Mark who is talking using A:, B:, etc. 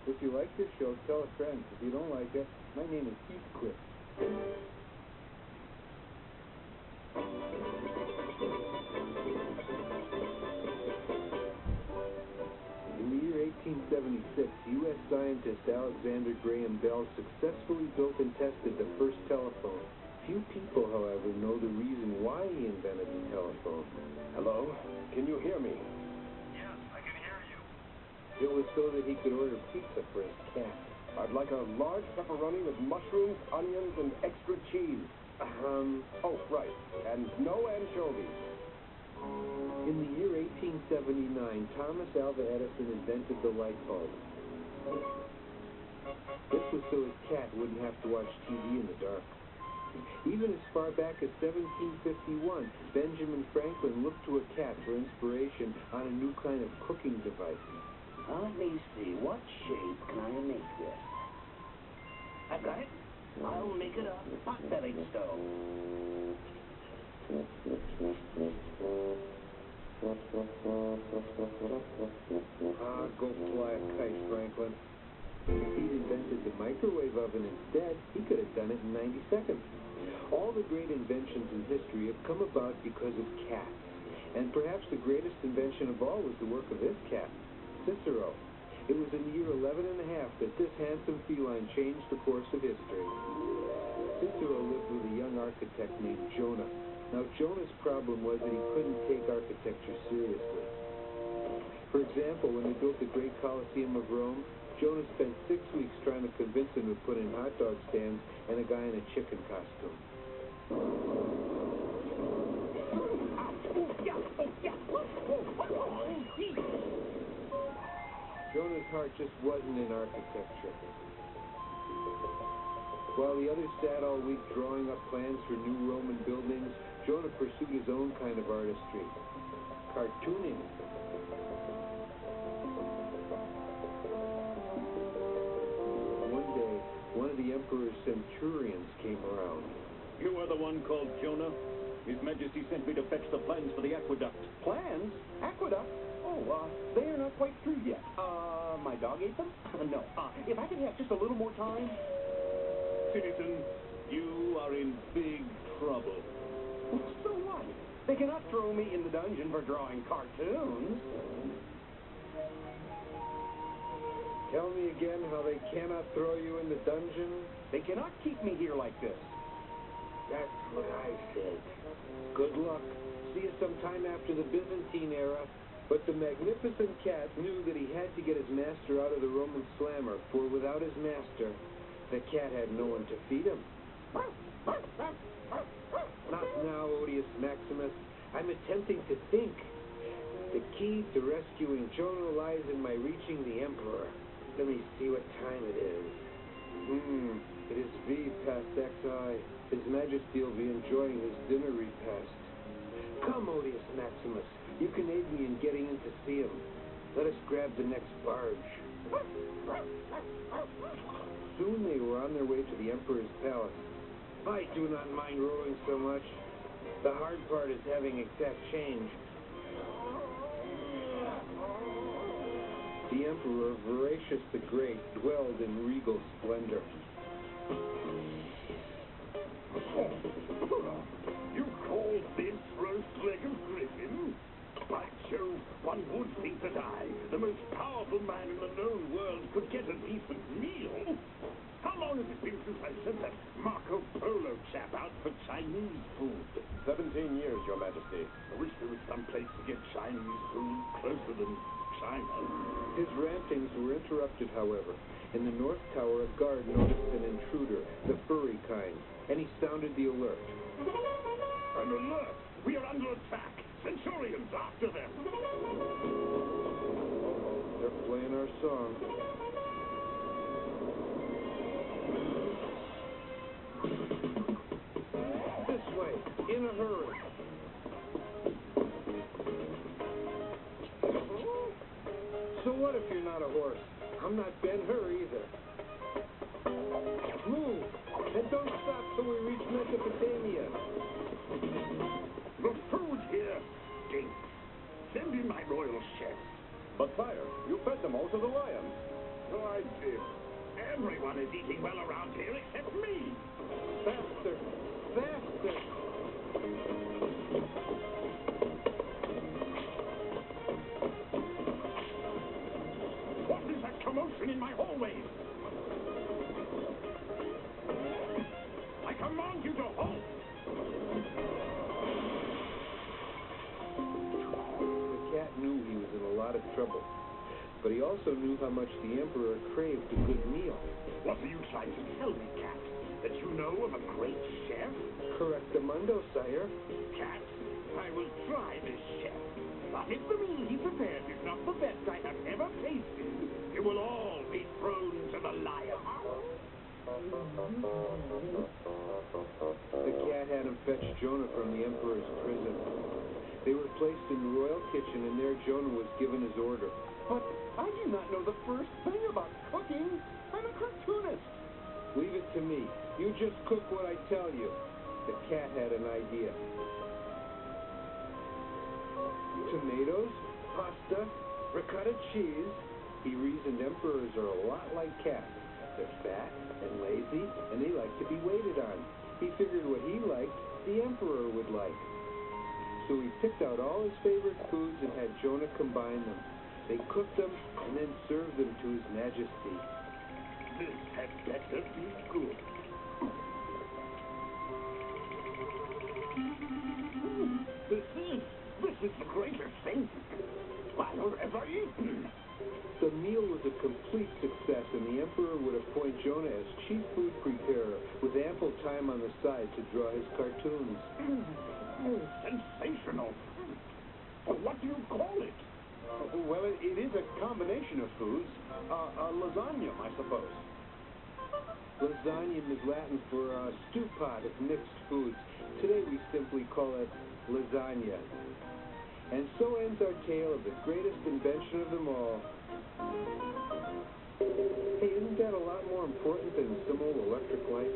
A: If you like this show, tell a friend. If you don't like it, my name is Heathcliff. In the year 1876, U.S. scientist Alexander Graham Bell successfully built and tested the first telephone. Few people, however, know the reason why he invented the telephone.
B: Hello? Can you hear me?
C: Yes, I can hear you.
A: It was so that he could order pizza for his cat.
B: I'd like a large pepperoni with mushrooms, onions, and extra cheese. Oh, right. And no anchovies.
A: In the year 1879, Thomas Alva Edison invented the light bulb. This was so his cat wouldn't have to watch TV in the dark. Even as far back as 1751, Benjamin Franklin looked to a cat for inspiration on a new kind of cooking device.
D: Let me see. What shape can I make this? I've got it. I'll make it a pot-bellied stove.
A: Go fly a kite, Franklin. If he'd invented the microwave oven instead, he could have done it in 90 seconds. All the great inventions in history have come about because of cats. And perhaps the greatest invention of all was the work of this cat, Cicero. It was in the year 11 and a half that this handsome feline changed the course of history. Cicero lived with a young architect named Jonah. Now, Jonah's problem was that he couldn't take architecture seriously. For example, when they built the great Colosseum of Rome, Jonah spent 6 weeks trying to convince him to put in hot dog stands and a guy in a chicken costume. Jonah's heart just wasn't in architecture. While the others sat all week drawing up plans for new Roman buildings, Jonah pursued his own kind of artistry, cartooning. One day, one of the emperor's centurions came around.
E: You are the one called Jonah? His Majesty sent me to fetch the plans for the aqueduct.
B: Plans? Aqueduct? Oh, they are not quite through yet. My dog ate them? No. If I could have just a little more time.
E: Citizen, you are in big trouble.
B: So what? They cannot throw me in the dungeon for drawing cartoons.
A: Tell me again how they cannot throw you in the dungeon?
B: They cannot keep me here like this.
A: That's what I said. Good luck. See you sometime after the Byzantine era. But the magnificent cat knew that he had to get his master out of the Roman slammer, for without his master, the cat had no one to feed him. Not now, odious Maximus. I'm attempting to think. The key to rescuing Jonah lies in my reaching the Emperor. Let me see what time it is. It is V past XI. His Majesty will be enjoying his dinner repast. Come, odious Maximus. You can aid me in getting in to see him. Let us grab the next barge. Soon they were on their way to the Emperor's palace. I do not mind rowing so much. The hard part is having exact change. The Emperor, Voracious the Great, dwelled in regal splendor.
C: You call this roast leg of griffin? By Jove, one would think that I, the most powerful man in the known world, could get a decent meal. How long has it been since I sent that Marco Polo chap out for Chinese food?
B: 17 years, Your Majesty.
C: I wish there was some place to get Chinese food closer than China.
A: His rantings were interrupted, however. In the North Tower, a guard noticed an intruder, the furry kind, and he sounded the alert.
C: An alert! We are under attack! Centurions, after them!
A: They're playing our song. This way, in a hurry. So what if you're not a horse? I'm not Ben-Hur either. Move, and don't stop till we reach Mesopotamia.
C: The food here stinks. Send in my royal chef.
B: But, sire, you fed them all to the lions.
C: I did. Everyone is eating well around here except me.
A: Faster! Faster!
C: What is that commotion in my hallways? I command you to halt!
A: The cat knew he was in a lot of trouble, but he also knew how much the Emperor craved a good meal.
C: What are you trying to tell me, Cat? That you know of a great chef?
A: Correctamundo, sire.
C: Cat, I will try this chef. But if the meal he prepares is not the best I have ever tasted, you will all be thrown to the lion.
A: The cat had him fetch Jonah from the Emperor's prison. They were placed in the royal kitchen, and there Jonah was given his order.
B: But I do not know the first thing about cooking. I'm a cartoonist.
A: Leave it to me. You just cook what I tell you. The cat had an idea. Tomatoes, pasta, ricotta cheese. He reasoned emperors are a lot like cats. They're fat and lazy, and they like to be waited on. He figured what he liked, the emperor would like. So he picked out all his favorite foods and had Jonah combine them. They cooked them and then served them to His Majesty.
C: This had better be good. This is the greatest thing I've ever eaten.
A: The meal was a complete success, and the emperor would appoint Jonah as chief food preparer, with ample time on the side to draw his cartoons.
C: Sensational. What do you call it?
B: Well, it is a combination of foods. A lasagna, I suppose.
A: Lasagna is Latin for a stew pot of mixed foods. Today we simply call it lasagna. And so ends our tale of the greatest invention of them all. Hey, isn't that a lot more important than some old electric light?